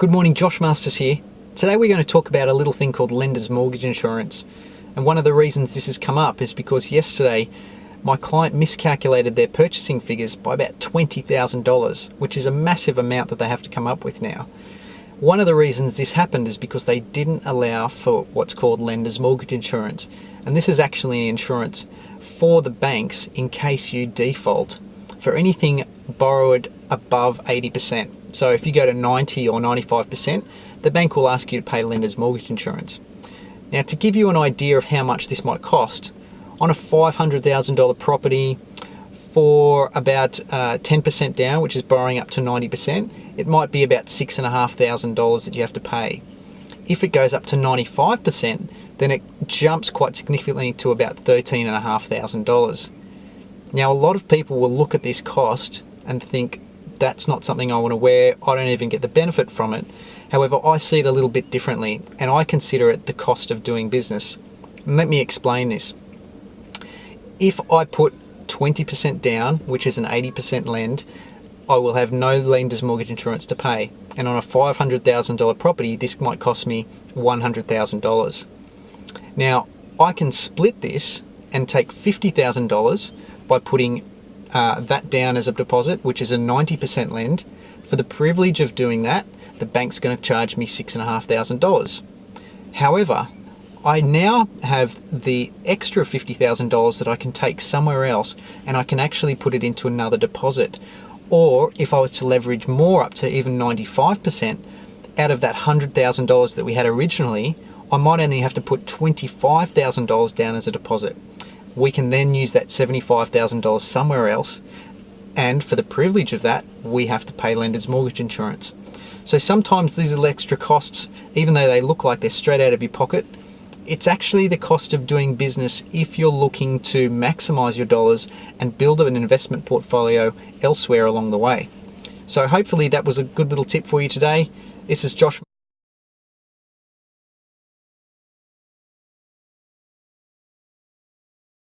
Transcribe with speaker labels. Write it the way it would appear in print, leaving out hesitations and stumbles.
Speaker 1: Good morning, Josh Masters here. Today we're going to talk about a little thing called lender's mortgage insurance. And one of the reasons this has come up is because yesterday my client miscalculated their purchasing figures by about $20,000, which is a massive amount that they have to come up with now. One of the reasons this happened is because they didn't allow for what's called lender's mortgage insurance. And this is actually insurance for the banks in case you default for anything borrowed above 80%. So if you go to 90 or 95%, the bank will ask you to pay lender's mortgage insurance. Now, to give you an idea of how much this might cost, on a $500,000 property for about 10% down, which is borrowing up to 90%, it might be about $6,500 that you have to pay. If it goes up to 95%, then it jumps quite significantly to about $13,500. Now, a lot of people will look at this cost and think, that's not something I want to wear, I don't even get the benefit from it. However, I see it a little bit differently, and I consider it the cost of doing business. And let me explain this. If I put 20% down, which is an 80% lend, I will have no lender's mortgage insurance to pay. And on a $500,000 property, this might cost me $100,000. Now, I can split this and take $50,000 by putting that down as a deposit, which is a 90% lend. For the privilege of doing that, the bank's going to charge me $6,500. However, I now have the extra $50,000 that I can take somewhere else, and I can actually put it into another deposit. Or if I was to leverage more, up to even 95%, out of that $100,000 that we had originally, I might only have to put $25,000 down as a deposit. We can then use that $75,000 somewhere else, and for the privilege of that, we have to pay lender's mortgage insurance. So sometimes these little extra costs, even though they look like they're straight out of your pocket, it's actually the cost of doing business if you're looking to maximize your dollars and build an investment portfolio elsewhere along the way. So hopefully that was a good little tip for you today. This is Josh.